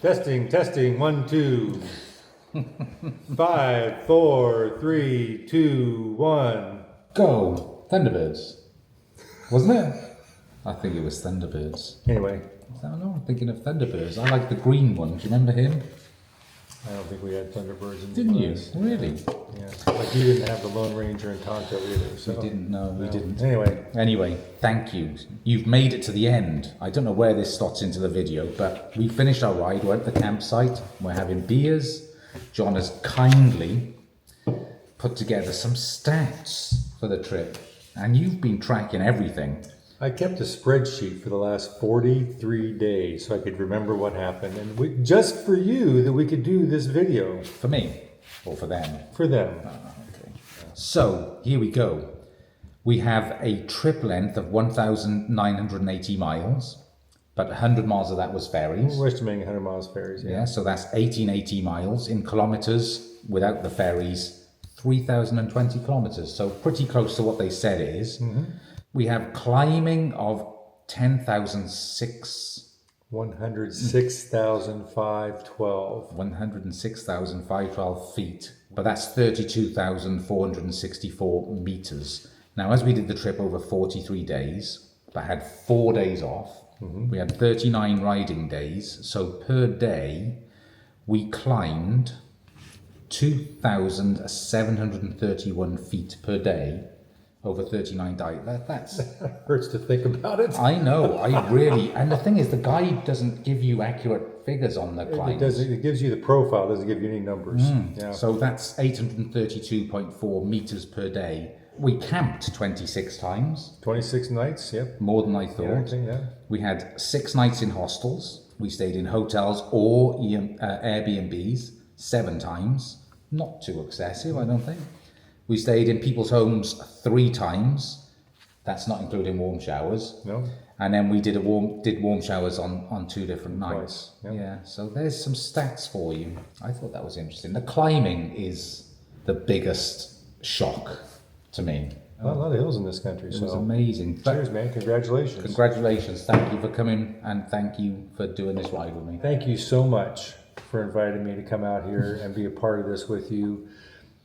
Testing, testing, 1, 2. 5, 4, 3, 2, 1. Go! Thunderbirds. Wasn't it? I think it was Thunderbirds. Anyway. I don't know, I'm thinking of Thunderbirds. I like the green one. Do you remember him? I don't think we had Thunderbirds in the Didn't you? US. Really? Yeah. Like you didn't have the Lone Ranger and Tonto either. So. We didn't, no, we didn't. Anyway, thank you. You've made it to the end. I don't know where this slots into the video, but we finished our ride. We're at the campsite. We're having beers. John has kindly put together some stats for the trip. And you've been tracking everything. I kept a spreadsheet for the last 43 days so I could remember what happened. And just for you, that we could do this video. For me? Or for them? For them. Okay. So, here we go. We have a trip length of 1,980 miles, but 100 miles of that was ferries. We're estimating 100 miles ferries, yeah. So that's 1,880 miles. In kilometers, without the ferries, 3,020 kilometers. So pretty close to what they said it is. Mm-hmm. We have climbing of 106,512. 106,512 feet, but that's 32,464 meters. Now, as we did the trip over 43 days, but had 4 days off, we had 39 riding days. So per day, we climbed 2,731 feet per day. Over 39 days. That's hurts to think about it. I know. I really. And the thing is, the guide doesn't give you accurate figures on the climbs. It gives you the profile. Doesn't give you any numbers. Yeah. So that's 832.4 meters per day. We camped 26 times. 26 nights. Yep. More than I thought. Yeah. We had 6 nights in hostels. We stayed in hotels or Airbnbs 7 times. Not too excessive, I don't think. We stayed in people's homes 3 times. That's not including warm showers. No. And then we did warm showers on 2 different nights. Yep. Yeah. So there's some stats for you. I thought that was interesting. The climbing is the biggest shock to me. A lot of hills in this country. It was amazing. Cheers, man. Congratulations. Congratulations. Thank you for coming and thank you for doing this ride with me. Thank you so much for inviting me to come out here and be a part of this with you.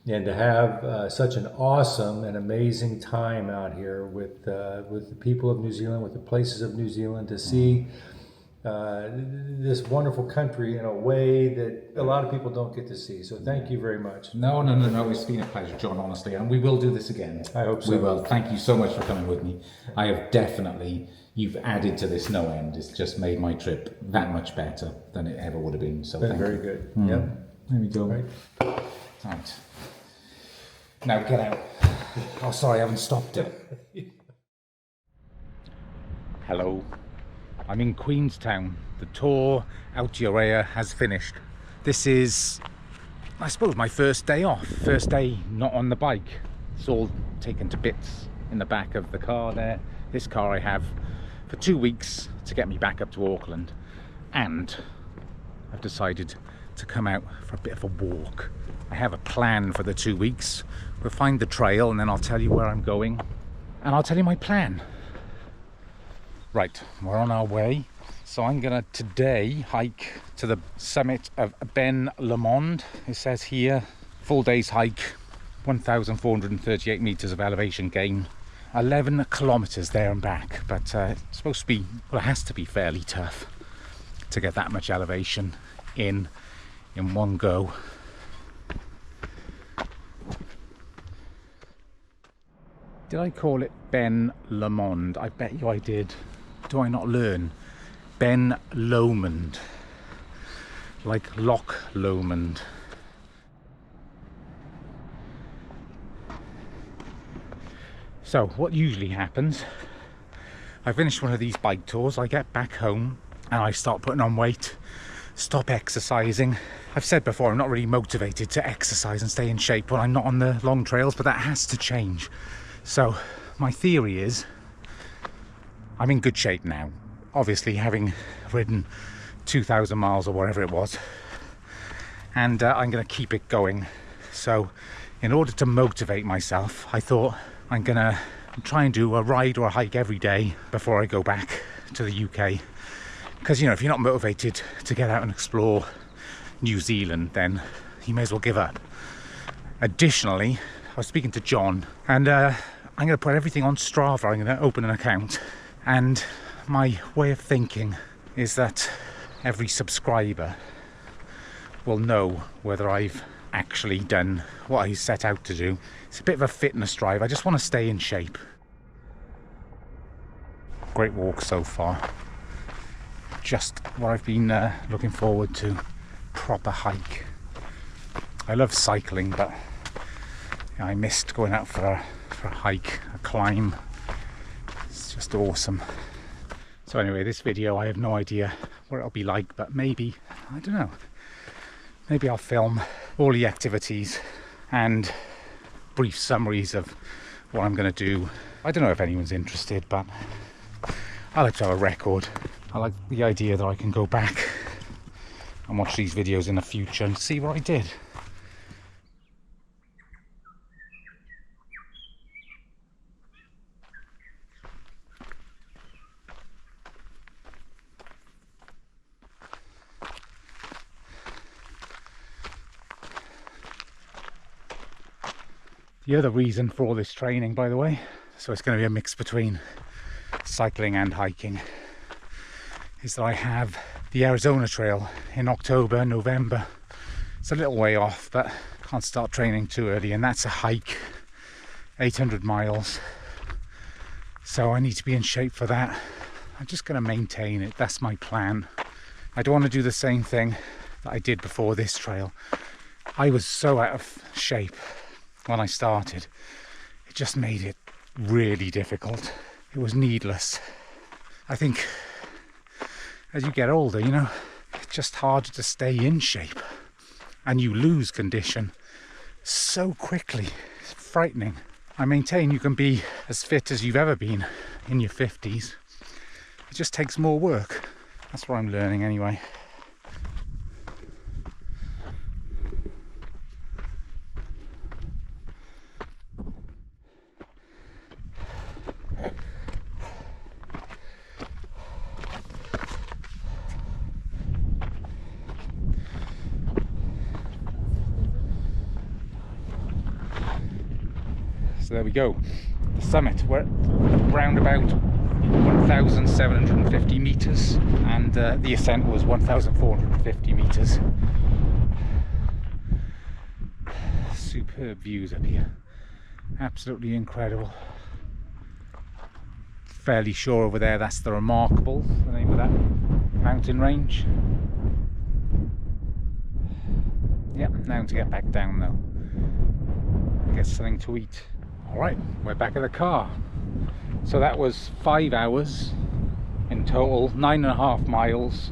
And to have such an awesome and amazing time out here with the people of New Zealand, with the places of New Zealand, to see this wonderful country in a way that a lot of people don't get to see. So thank you very much. No. It's been a pleasure, John, honestly. And we will do this again. I hope so. We will. Thank you so much for coming with me. I have definitely, you've added to this no end. It's just made my trip that much better than it ever would have been. So thank you. Very good. Yep. There we go. Right. Now get out. Oh, sorry, I haven't stopped it. Hello. I'm in Queenstown. The Tour Aotearoa has finished. This is, I suppose, my first day off. First day not on the bike. It's all taken to bits in the back of the car there. This car I have for 2 weeks to get me back up to Auckland. And I've decided to come out for a bit of a walk. I have a plan for the 2 weeks. We'll find the trail and then I'll tell you where I'm going and I'll tell you my plan. Right, we're on our way. So I'm gonna today hike to the summit of Ben Lomond. It says here, full day's hike, 1,438 meters of elevation gain, 11 kilometers there and back. But it's supposed to be, well, it has to be fairly tough to get that much elevation in one go. Did I call it Ben Lomond? I bet you I did. Do I not learn? Ben Lomond. Like Loch Lomond. So what usually happens, I finish one of these bike tours, I get back home and I start putting on weight, stop exercising. I've said before, I'm not really motivated to exercise and stay in shape when I'm not on the long trails, but that has to change. So my theory is I'm in good shape now, obviously having ridden 2,000 miles or whatever it was, and I'm going to keep it going. So in order to motivate myself, I thought I'm going to try and do a ride or a hike every day before I go back to the UK, Because, you know, if you're not motivated to get out and explore New Zealand, then you may as well give up. Additionally, I was speaking to John, and I'm going to put everything on Strava. I'm going to open an account, and my way of thinking is that every subscriber will know whether I've actually done what I set out to do. It's a bit of a fitness drive. I just want to stay in shape. Great walk so far. Just what I've been looking forward to. Proper hike. I love cycling, but I missed going out for a hike, a climb. It's just awesome. So anyway, this video, I have no idea what it'll be like, but maybe, I don't know, maybe I'll film all the activities and brief summaries of what I'm going to do. I don't know if anyone's interested, but I like to have a record. I like the idea that I can go back and watch these videos in the future and see what I did. The other reason for all this training, by the way, so it's going to be a mix between cycling and hiking, is that I have the Arizona Trail in October, November. It's a little way off, but can't start training too early, and that's a hike, 800 miles. So I need to be in shape for that. I'm just going to maintain it. That's my plan. I don't want to do the same thing that I did before this trail. I was so out of shape when I started. It just made it really difficult. It was needless. I think as you get older, you know, it's just harder to stay in shape, and you lose condition so quickly. It's frightening. I maintain you can be as fit as you've ever been in your 50s. It just takes more work. That's what I'm learning anyway. So there we go, the summit. We're around about 1,750 meters, and the ascent was 1,450 meters. Superb views up here, absolutely incredible. Fairly sure over there that's the Remarkable, the name of that mountain range. Yep, now to get back down though, get something to eat. Alright, we're back in the car. So that was 5 hours in total, 9.5 miles,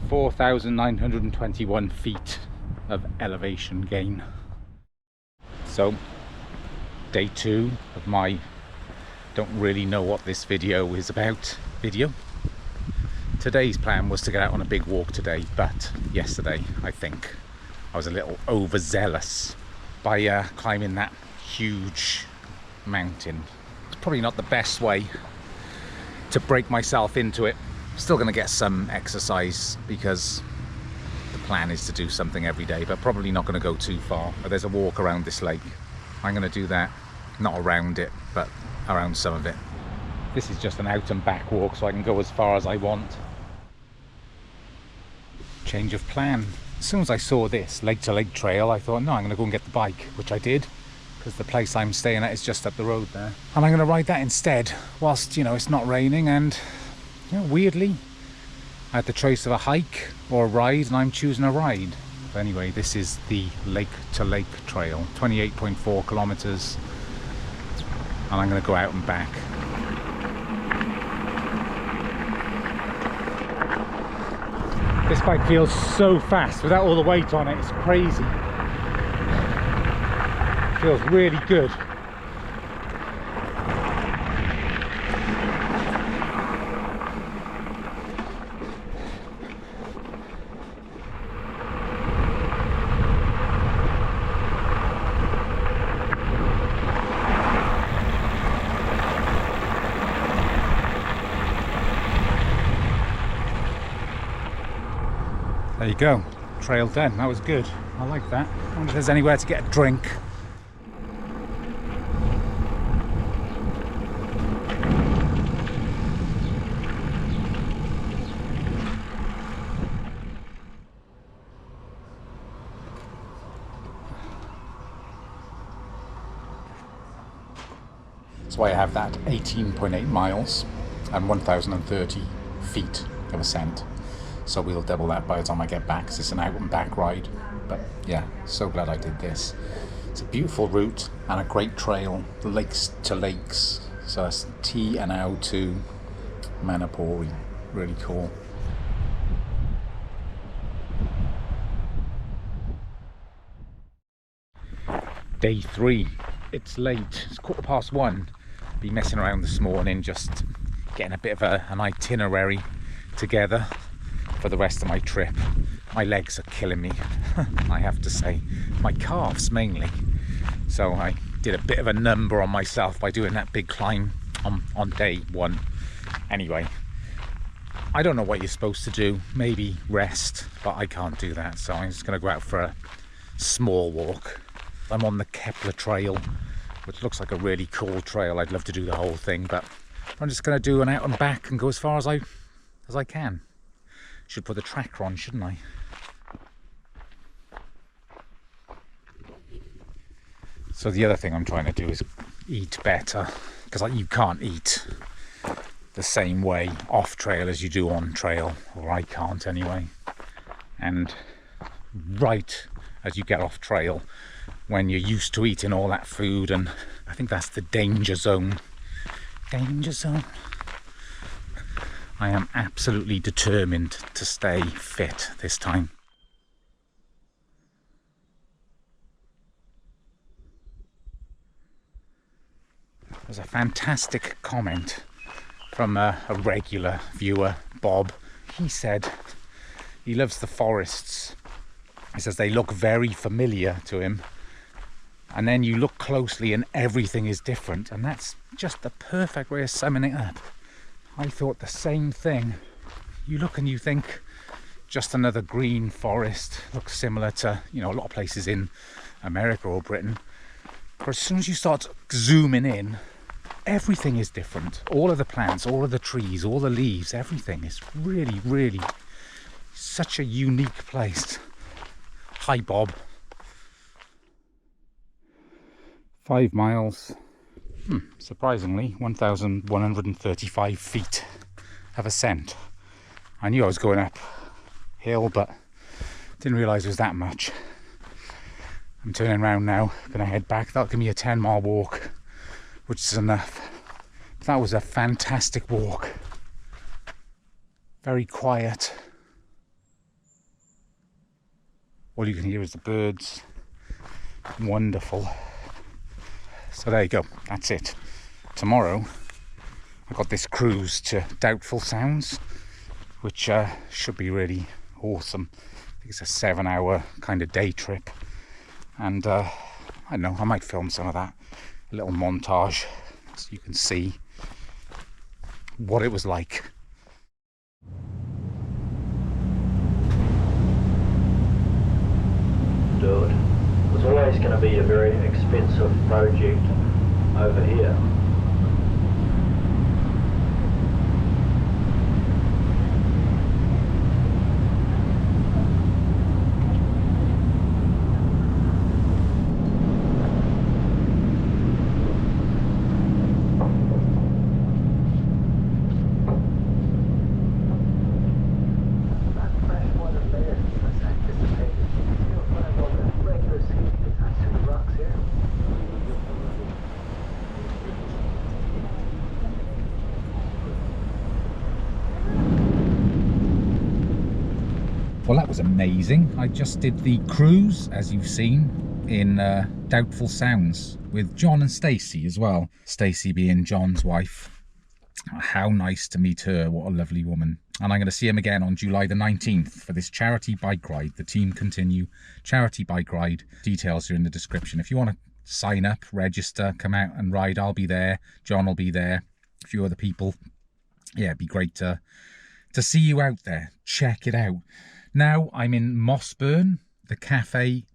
4,921 feet of elevation gain. So, day 2 of my don't really know what this video is about video. Today's plan was to get out on a big walk today, but yesterday I think I was a little overzealous by climbing that huge mountain. It's probably not the best way to break myself into it. Still going to get some exercise because the plan is to do something every day, but probably not going to go too far. But there's a walk around this lake. I'm going to do that, not around it, but around some of it. This is just an out and back walk, so I can go as far as I want. Change of plan. As soon as I saw this lake to lake trail, I thought, no, I'm going to go and get the bike, which I did, because the place I'm staying at is just up the road there. And I'm going to ride that instead, whilst, you know, it's not raining. And, you know, weirdly, I had the choice of a hike or a ride, and I'm choosing a ride. But anyway, this is the lake to lake trail, 28.4 kilometers. And I'm going to go out and back. This bike feels so fast without all the weight on it, it's crazy. It feels really good. There you go, trail done. That was good. I like that. I wonder if there's anywhere to get a drink. So I have that 18.8 miles and 1,030 feet of ascent. So we'll double that by the time I get back, because it's an out and back ride. But yeah, so glad I did this. It's a beautiful route and a great trail, lakes to lakes. So it's Tour Aotearoa to Manapori, really cool. Day 3, it's late, it's 1:15. Been messing around this morning, just getting a bit of an itinerary together for the rest of my trip. My legs are killing me, I have to say. My calves mainly. So I did a bit of a number on myself by doing that big climb on day 1. Anyway, I don't know what you're supposed to do. Maybe rest, but I can't do that. So I'm just going to go out for a small walk. I'm on the Kepler Trail, which looks like a really cool trail. I'd love to do the whole thing, but I'm just going to do an out and back and go as far as I can. Should put the tracker on, shouldn't I? So the other thing I'm trying to do is eat better, because you can't eat the same way off trail as you do on trail, or I can't anyway. And right as you get off trail, when you're used to eating all that food, and I think that's the danger zone. Danger zone. I am absolutely determined to stay fit this time. There's a fantastic comment from a regular viewer, Bob. He said he loves the forests. He says they look very familiar to him. And then you look closely and everything is different, and that's just the perfect way of summing it up. I thought the same thing. You look and you think just another green forest, looks similar to, you know, a lot of places in America or Britain. But as soon as you start zooming in, everything is different. All of the plants, all of the trees, all the leaves, everything is really, really such a unique place. Hi, Bob. 5 miles, surprisingly, 1,135 feet of ascent. I knew I was going uphill, but didn't realise it was that much. I'm turning around now, going to head back. That'll give me a 10-mile walk, which is enough. But that was a fantastic walk. Very quiet. All you can hear is the birds. Wonderful. So there you go, that's it. Tomorrow I got this cruise to Doubtful Sounds, which should be really awesome. I think it's a 7-hour kind of day trip, and I don't know, I might film some of that, a little montage, so you can see what it was like. Dude, it was always going to be a very expensive project over here. Well, that was amazing. I just did the cruise, as you've seen, in Doubtful Sounds with John and Stacey as well. Stacey being John's wife. How nice to meet her. What a lovely woman. And I'm going to see him again on July the 19th for this charity bike ride. The Team Continue charity bike ride. Details are in the description. If you want to sign up, register, come out and ride, I'll be there. John will be there. A few other people. Yeah, it'd be great to see you out there. Check it out. Now I'm in Mossburn, the cafe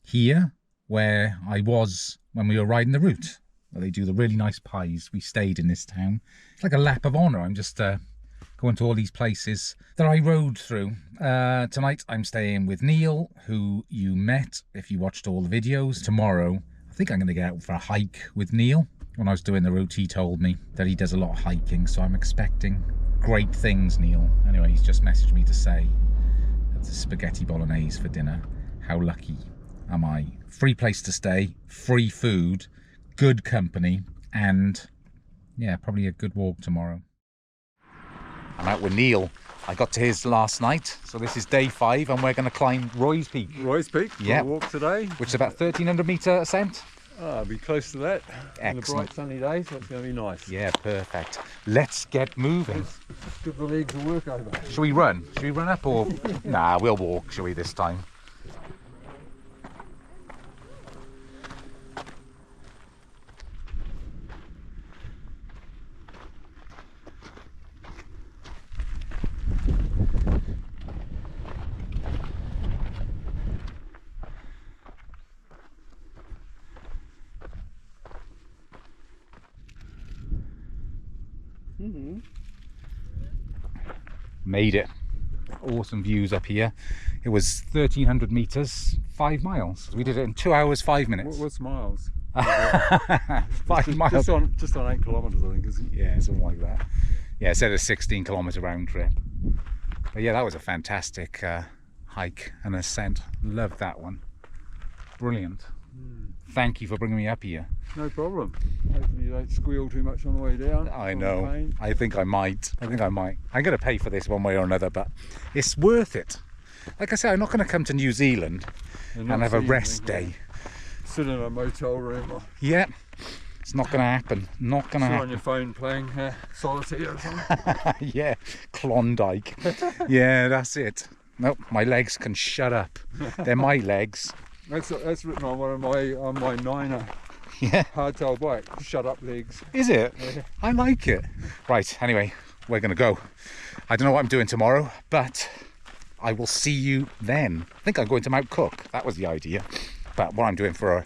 here where I was when we were riding the route, where they do the really nice pies. We stayed in this town. It's like a lap of honour. I'm just going to all these places that I rode through. Tonight I'm staying with Neil, who you met if you watched all the videos. Tomorrow I think I'm going to get out for a hike with Neil. When I was doing the route, he told me that he does a lot of hiking, so I'm expecting great things, Neil. Anyway, he's just messaged me to say that the spaghetti bolognese for dinner. How lucky am I? Free place to stay, free food, good company, and yeah, probably a good walk tomorrow. I'm out with Neil. I got to his last night, so this is day 5 and we're going to climb Roy's Peak. Roy's Peak, yeah, walk today. Which is about 1,300 metre ascent. I'll be close to that. Excellent. On a bright sunny day, so it's going to be nice. Yeah, perfect. Let's get moving. Let's give the legs a workover. Shall we run? Shall we run up or? Nah, we'll walk, shall we, this time? Made it. Awesome views up here. It was 1,300 meters, 5 miles. We did it in 2 hours 5 minutes. What's miles? 5 miles. Just on 8 kilometers, I think, isn't it? Yeah, something like that. Yeah, instead of 16 kilometer round trip. But yeah, that was a fantastic hike and ascent. Loved that one. Brilliant. Thank you for bringing me up here. No problem. Hopefully you don't squeal too much on the way down. I know. I think I might. I'm going to pay for this one way or another, but it's worth it. Like I said, I'm not going to come to New Zealand and have a rest day. Sit in a motel room or yeah, it's not going to happen. Not going to happen. on your phone playing solitaire or something. Yeah, Klondike. Yeah, that's it. Nope, my legs can shut up. They're my legs. That's written on my Niner. Yeah. Hardtail bike. Shut up, legs. Is it? Yeah. I like it. Right, anyway, we're going to go. I don't know what I'm doing tomorrow, but I will see you then. I think I'm going to Mount Cook. That was the idea. But what I'm doing for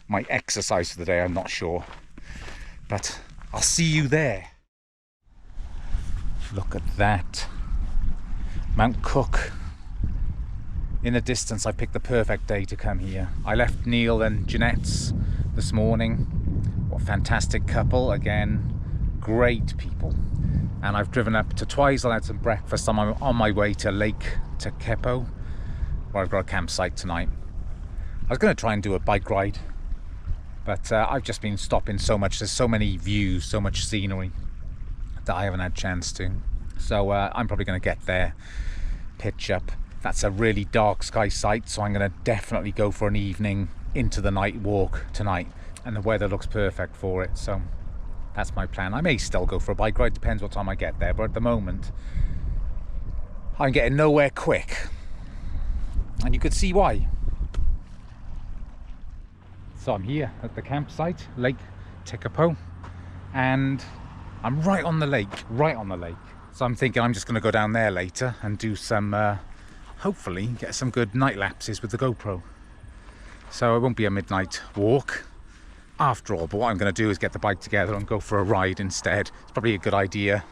my exercise for the day, I'm not sure. But I'll see you there. Look at that. Mount Cook. In the distance, I picked the perfect day to come here. I left Neil and Jeanette's this morning. What a fantastic couple. Again, great people. And I've driven up to Twizel, had some breakfast. I'm on my way to Lake Tekepo, where I've got a campsite tonight. I was going to try and do a bike ride, but I've just been stopping so much. There's so many views, so much scenery that I haven't had a chance to. So I'm probably going to get there, pitch up. That's a really dark sky site, so I'm going to definitely go for an evening into the night walk tonight, and the weather looks perfect for it, so that's my plan. I may still go for a bike ride, depends what time I get there, but at the moment I'm getting nowhere quick, and you could see why. So I'm here at the campsite, Lake Tekepo, and I'm right on the lake. So I'm thinking I'm just going to go down there later and do some hopefully get some good night lapses with the GoPro. So it won't be a midnight walk after all, but what I'm going to do is get the bike together and go for a ride instead. It's probably a good idea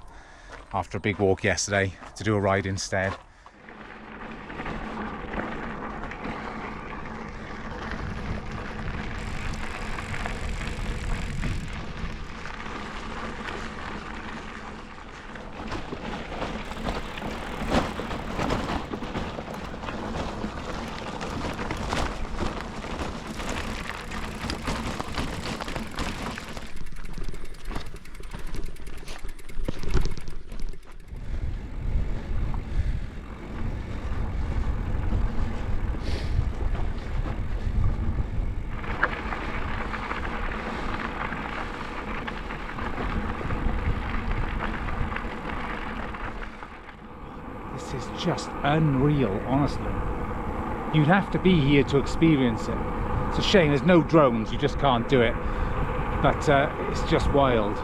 after a big walk yesterday to do a ride instead. This is just unreal, honestly. You'd have to be here to experience it. It's a shame there's no drones, you just can't do it. But it's just wild.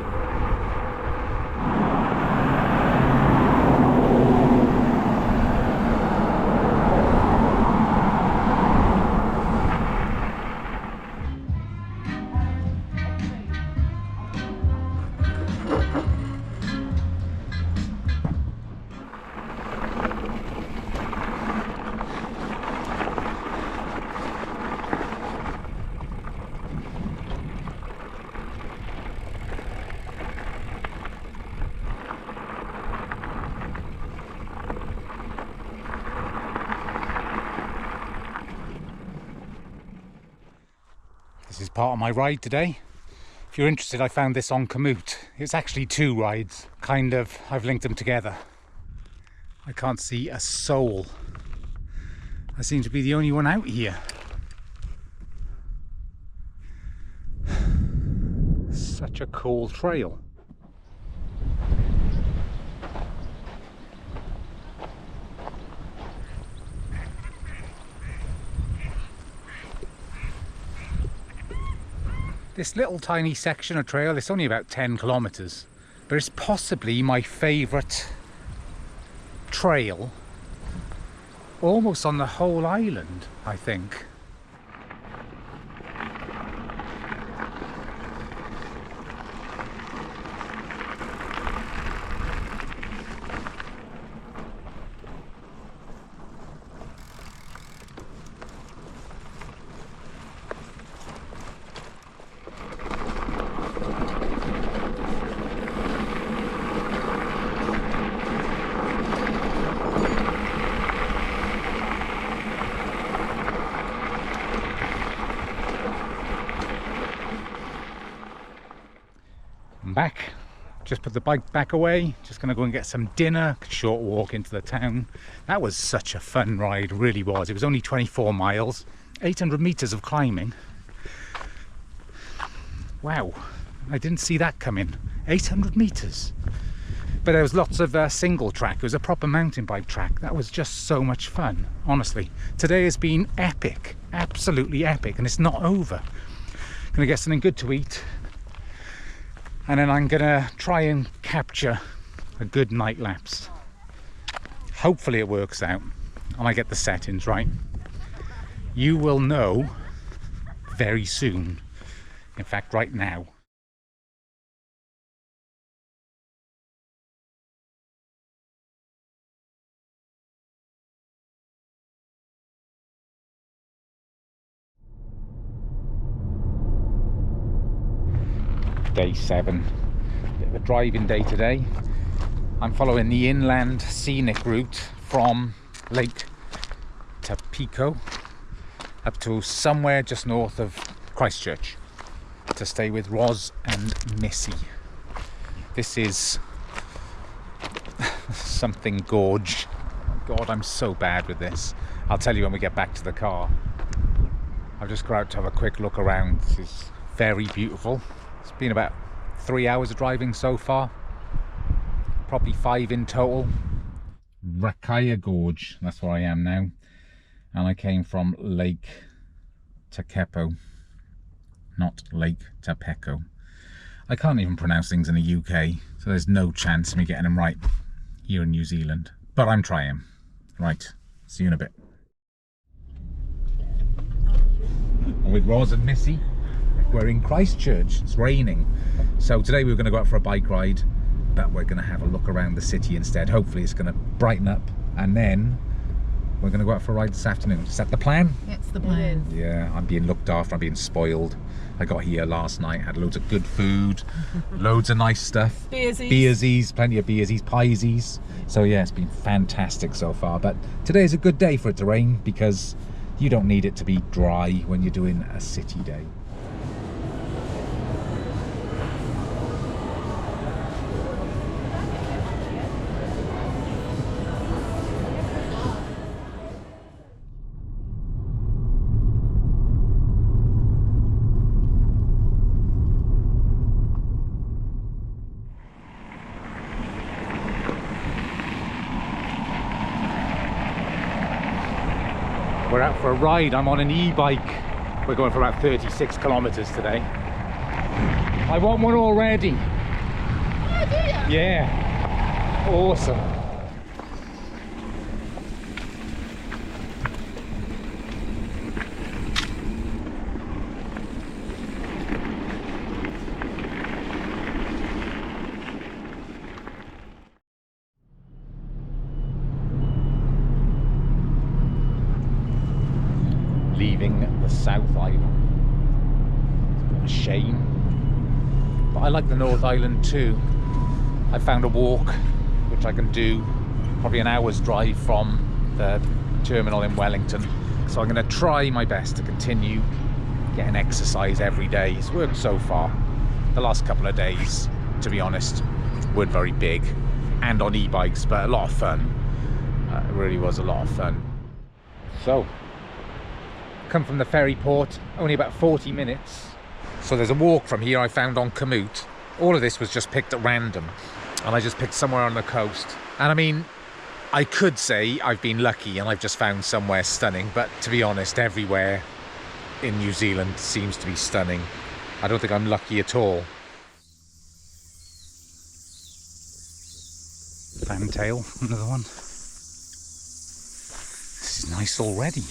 This is part of my ride today. If you're interested, I found this on Cont. It's actually 2 rides. Kind of, I've linked them together. I can't see a soul. I seem to be the only one out here. Such a cool trail. This little tiny section of trail, it's only about 10 kilometers, but it's possibly my favorite trail almost on the whole island, I think. I'm back, just put the bike back away, just gonna go and get some dinner, short walk into the town. That was such a fun ride, really was. It was only 24 miles, 800 meters of climbing. Wow, I didn't see that coming. 800 meters. But there was lots of single track. It was a proper mountain bike track. That was just so much fun, honestly. Today has been epic, absolutely epic, and it's not over. Gonna get something good to eat, and then I'm gonna try and capture a good night lapse. Hopefully it works out and I get the settings right. You will know very soon. In fact, right now. Day 7, bit of a driving day today. I'm following the inland scenic route from Lake Tapico up to somewhere just north of Christchurch to stay with Roz and Missy. This is something gorge. Oh God, I'm so bad with this. I'll tell you when we get back to the car. I've just got out to have a quick look around. This is very beautiful. It's been about 3 hours of driving so far, probably 5 in total. Rakaya Gorge, that's where I am now, and I came from Lake Takepo, not Lake Tapeco. I can't even pronounce things in the UK, so there's no chance of me getting them right here in New Zealand, but I'm trying. Right, see you in a bit. I'm with Roz and Missy. We're in Christchurch, it's raining. So today we were going to go out for a bike ride, but we're going to have a look around the city instead. Hopefully it's going to brighten up, and then we're going to go out for a ride this afternoon. Is that the plan? That's the plan. Yeah, I'm being looked after, I'm being spoiled. I got here last night, had loads of good food, loads of nice stuff. Beersies, plenty of beersies, piesies. So yeah, it's been fantastic so far. But today is a good day for it to rain, because you don't need it to be dry when you're doing a city day. We're out for a ride. I'm on an e-bike. We're going for about 36 kilometers today. I want one already. Oh, do you? Yeah. Awesome. Leaving the South Island. It's a bit of a shame, but I like the North Island too. I found a walk which I can do, probably an hour's drive from the terminal in Wellington, so I'm going to try my best to continue getting exercise every day. It's worked so far. The last couple of days, to be honest, weren't very big and on e-bikes, but a lot of fun. It really was a lot of fun. So, come from the ferry port, only about 40 minutes. So there's a walk from here I found on Cont. All of this was just picked at random, and I just picked somewhere on the coast. And I mean, I could say I've been lucky and I've just found somewhere stunning, but to be honest, everywhere in New Zealand seems to be stunning. I don't think I'm lucky at all. Fantail, another one. This is nice already.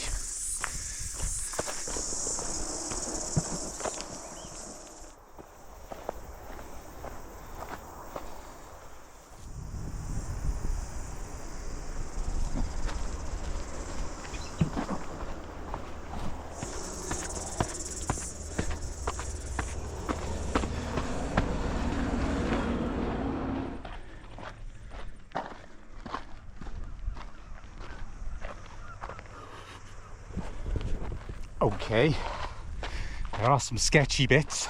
Okay, there are some sketchy bits.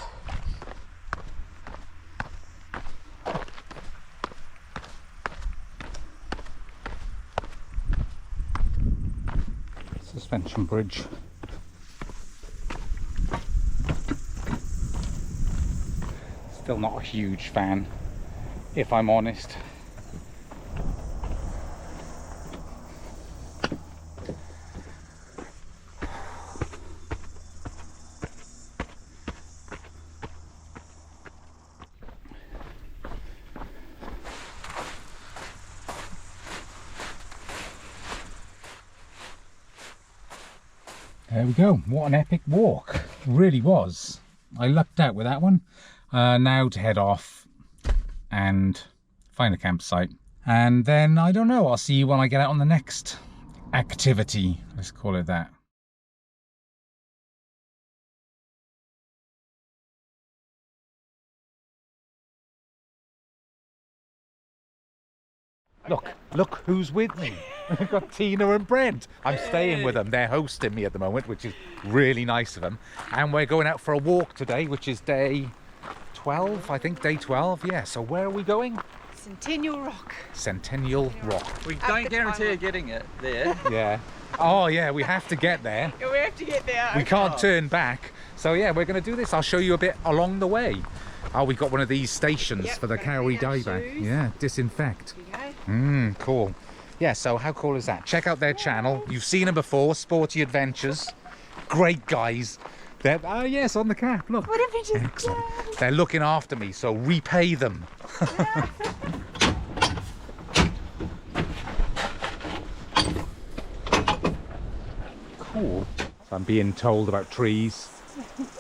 Suspension bridge. Still not a huge fan, if I'm honest. There we go. What an epic walk. It really was. I lucked out with that one. Now to head off and find a campsite. And then, I don't know, I'll see you when I get out on the next activity. Let's call it that. Look who's with me. We've got Tina and Brent. I'm staying with them. They're hosting me at the moment, which is really nice of them. And we're going out for a walk today, which is day 12, I think, day 12. Yeah, so where are we going? Centennial Rock. Centennial Rock. We don't guarantee getting it there. Yeah. Oh, yeah, we have to get there. Yeah, we have to get there. We can't turn back. So, yeah, we're going to do this. I'll show you a bit along the way. Oh, we got one of these stations for the Kauri dieback. Yeah, disinfect. Cool. Yeah, so how cool is that? Check out their channel. You've seen them before, Sporty Adventures. Great guys. They're, oh yes, on the cap, look. What adventures? Excellent. They're looking after me, so repay them. Cool. So I'm being told about trees.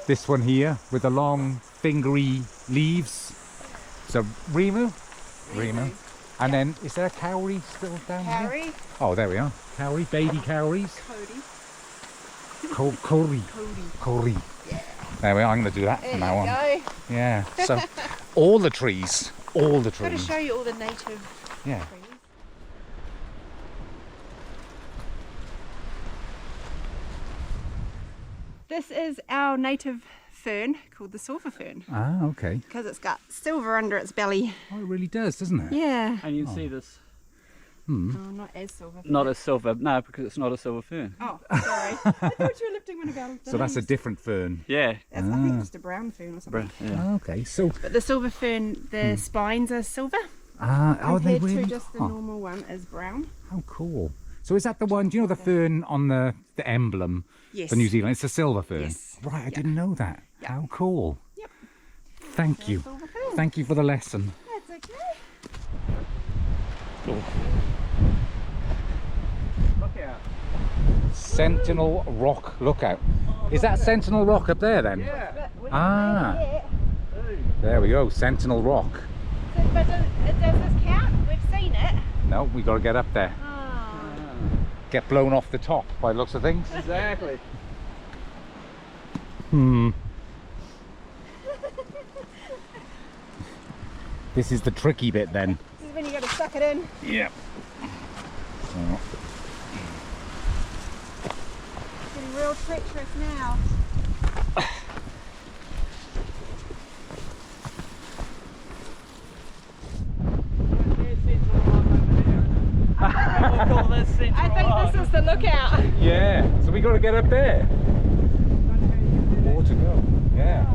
This one here with the long fingery leaves. So Rimu. And then, is there a Kauri still down here? Kauri. Oh, there we are. Kauri, baby Kauris. Kauri. Yeah. There we are. I'm going to do that from now on. There you go. Yeah. So, all the trees. All the I'm going to trees. show you all the native Yeah. trees. This is our native fern called the silver fern Ah, okay. because it's got silver under its belly. Oh, it really does, doesn't it? Yeah. And you can see this, Oh, not as silver. not a silver, no, because it's not a silver fern. Oh, sorry. I thought you were lifting one of our So that's a things. different fern. Yeah. That's, I think just a brown fern or something. Yeah. Ah, okay. So, But the silver fern, the spines are silver are they compared really? to just the Huh. normal one is brown. How cool. So is that the one, do you know the fern on the emblem Yes. for New Zealand? It's a silver fern? Yes. Right, I didn't know that. Yeah. How cool. Yep. Thank you. Silver fern. Thank you for the lesson. That's okay. Cool. Look out. Sentinel Rock Lookout. Is that Sentinel Rock up there then? Yeah. Ah, there we go, Sentinel Rock. But does this count? We've seen it. No, we got to get up there. Oh. Get blown off the top by the looks of things. Exactly. This is the tricky bit then. This is when you got to suck it in. Yep. It's getting real treacherous now. I think this is the lookout. Yeah, so we got to get up there. More to go. Yeah.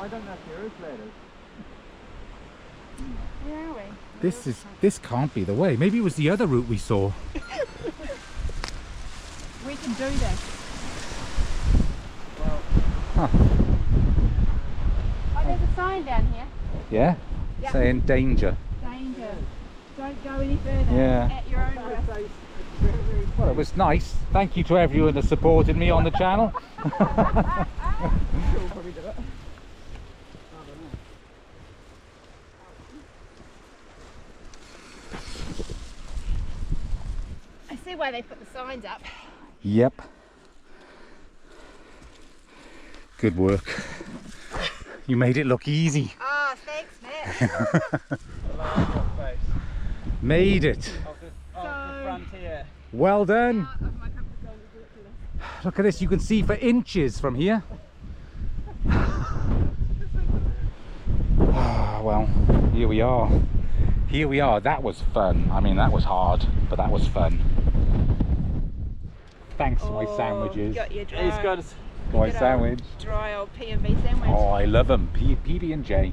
I don't know if there is ladders. Where are we? This can't be the way. Maybe it was the other route we saw. We can do this. Huh. Oh, there's a sign down here. Yeah? Yeah. Saying danger. Danger. Don't go any further. Yeah. At your own risk. Well, it was nice. Thank you to everyone that supported me on the channel. I see why they put the signs up. Yep. Good work. You made it look easy. Oh, thanks, Matt. Made it. Of the frontier. Well done. My comfort zone is ridiculous. Look at this. You can see for inches from here. Well, here we are. Here we are. That was fun. I mean, that was hard, but that was fun. Thanks for my sandwiches. Got your dry, He's got his My good sandwich. dry old P&B sandwich. Oh, I love them. PB&J.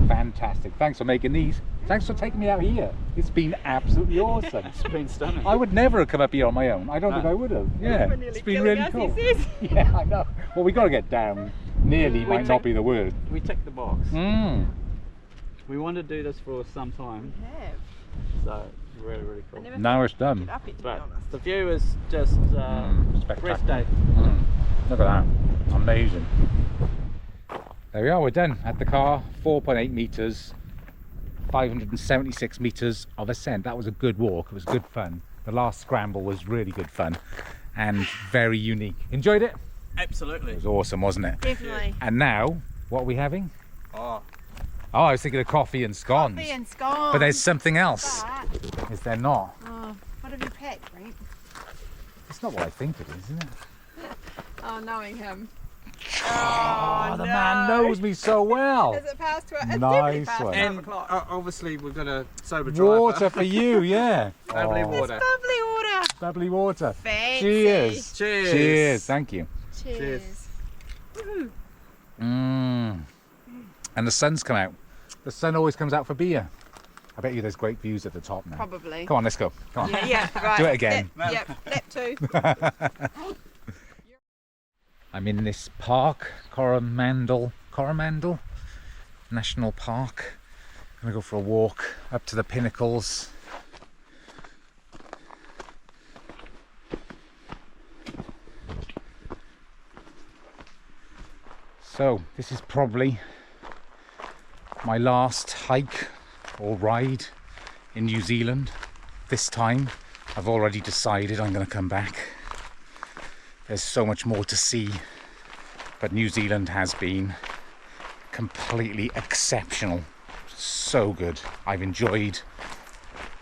Fantastic. Thanks for making these. Thanks for taking me out here. It's been absolutely awesome. It's been stunning. I would never have come up here on my own. I don't No. think I would have. Yeah, We're nearly it's been killing really us, cool. he says. Yeah, I know. Well, we got to get down. Nearly might not be the word. We ticked the box. Mm. We wanted to do this for some time, Yeah. so it's really, really cool. I never Now thought it's done. I'd up it, to be But honest. the view is just Spectacular. breathtaking. Mm. Look at that. Amazing. There we are. We're done at the car. 4.8 meters. 576 meters of ascent. That was a good walk. It was good fun. The last scramble was really good fun and very unique. Enjoyed it? Absolutely. It was awesome, wasn't it? Definitely. And now, what are we having? Oh, Oh, I was thinking of coffee and scones. Coffee and scones. But there's something else. But, Is there not? oh, what have you packed, Brent? It's not what I think it is, isn't it? Oh, knowing him. Oh, the man knows me so well. Is it past 12? It's Nice definitely past one. 12 and o'clock. obviously we've got a sober driver. Water for you, yeah. Bubbly Oh, water. Bubbly water. bubbly water. Fancy. Cheers. Cheers. Cheers. Thank you. Cheers. Mm. And the sun's come out. The sun always comes out for beer. I bet you there's great views at the top now. Probably. Come on, let's go. Come on. Yeah, yeah, right. Do it again. Yep, lap 2. I'm in this park, Coromandel National Park. I'm gonna go for a walk up to the pinnacles. So this is probably my last hike or ride in New Zealand. This time I've already decided I'm going to come back. There's so much more to see, but New Zealand has been completely exceptional. So good. I've enjoyed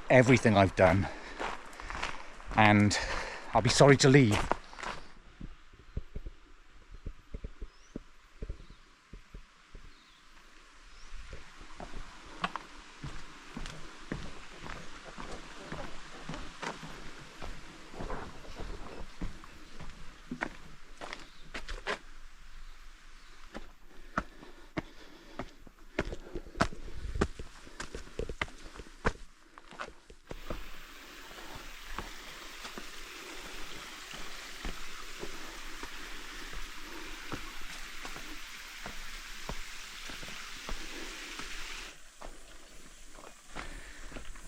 everything I've done, and I'll be sorry to leave.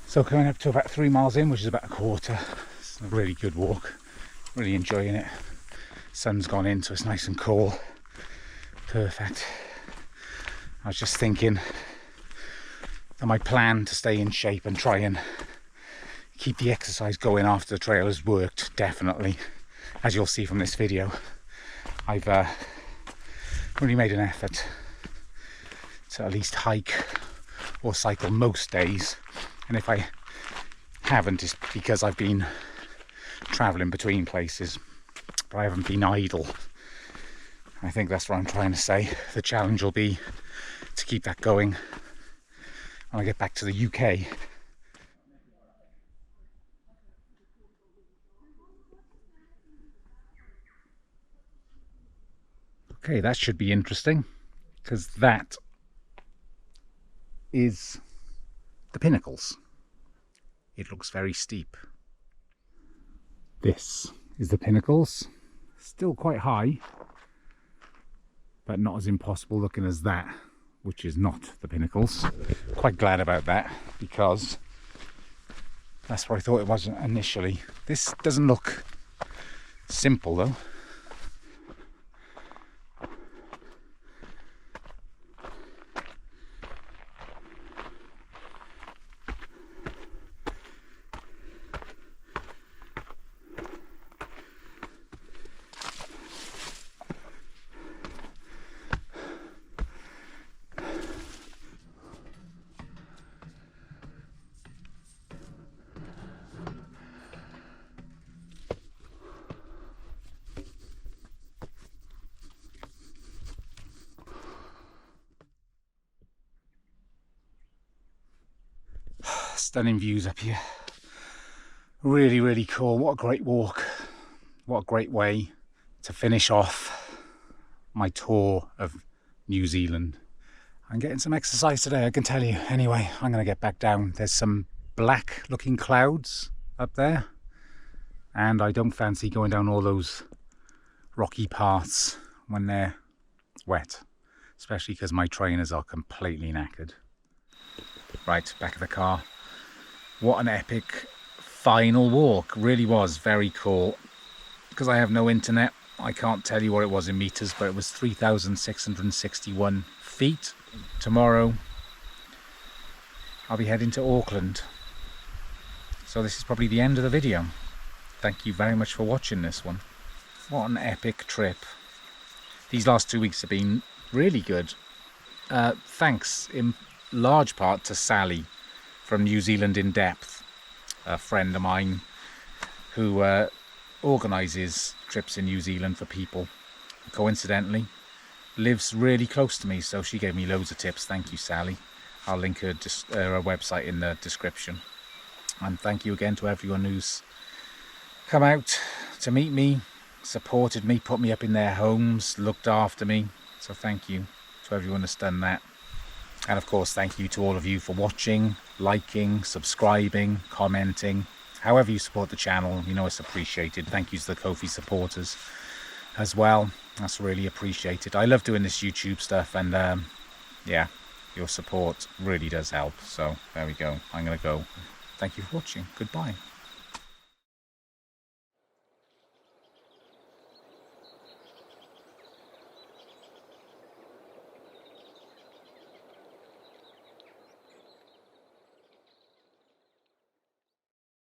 So coming up to about 3 miles in, which is about a quarter. It's a really good walk. Really enjoying it. Sun's gone in, so it's nice and cool. Perfect. I was just thinking that my plan to stay in shape and try and keep the exercise going after the trail has worked, definitely. As you'll see from this video, I've really made an effort to at least hike or cycle most days. And if I haven't is because I've been travelling between places, but I haven't been idle. I think that's what I'm trying to say. The challenge will be to keep that going when I get back to the UK. Okay, that should be interesting, because that is the Pinnacles. It looks very steep. This is the Pinnacles. Still quite high, but not as impossible looking as that, which is not the Pinnacles. Quite glad about that, because that's what I thought it was initially. This doesn't look simple though. Stunning views up here. Really, really cool. What a great walk. What a great way to finish off my tour of New Zealand. I'm getting some exercise today, I can tell you. Anyway, I'm going to get back down. There's some black looking clouds up there, and I don't fancy going down all those rocky paths when they're wet, especially because my trainers are completely knackered. Right, back of the car. What an epic final walk. Really was very cool. Because I have no internet, I can't tell you what it was in meters, but it was 3,661 feet. Tomorrow I'll be heading to Auckland. So this is probably the end of the video. Thank you very much for watching this one. What an epic trip. These last 2 weeks have been really good. Thanks in large part to Sally from New Zealand In Depth, a friend of mine who organises trips in New Zealand for people. Coincidentally, lives really close to me, so she gave me loads of tips. Thank you, Sally. I'll link her website in the description. And thank you again to everyone who's come out to meet me, supported me, put me up in their homes, looked after me. So thank you to everyone that's done that. And of course, thank you to all of you for watching, liking, subscribing, commenting. However you support the channel, you know it's appreciated. Thank you to the Ko-fi supporters as well. That's really appreciated. I love doing this YouTube stuff, and yeah, your support really does help. So there we go. I'm going to go. Thank you for watching. Goodbye.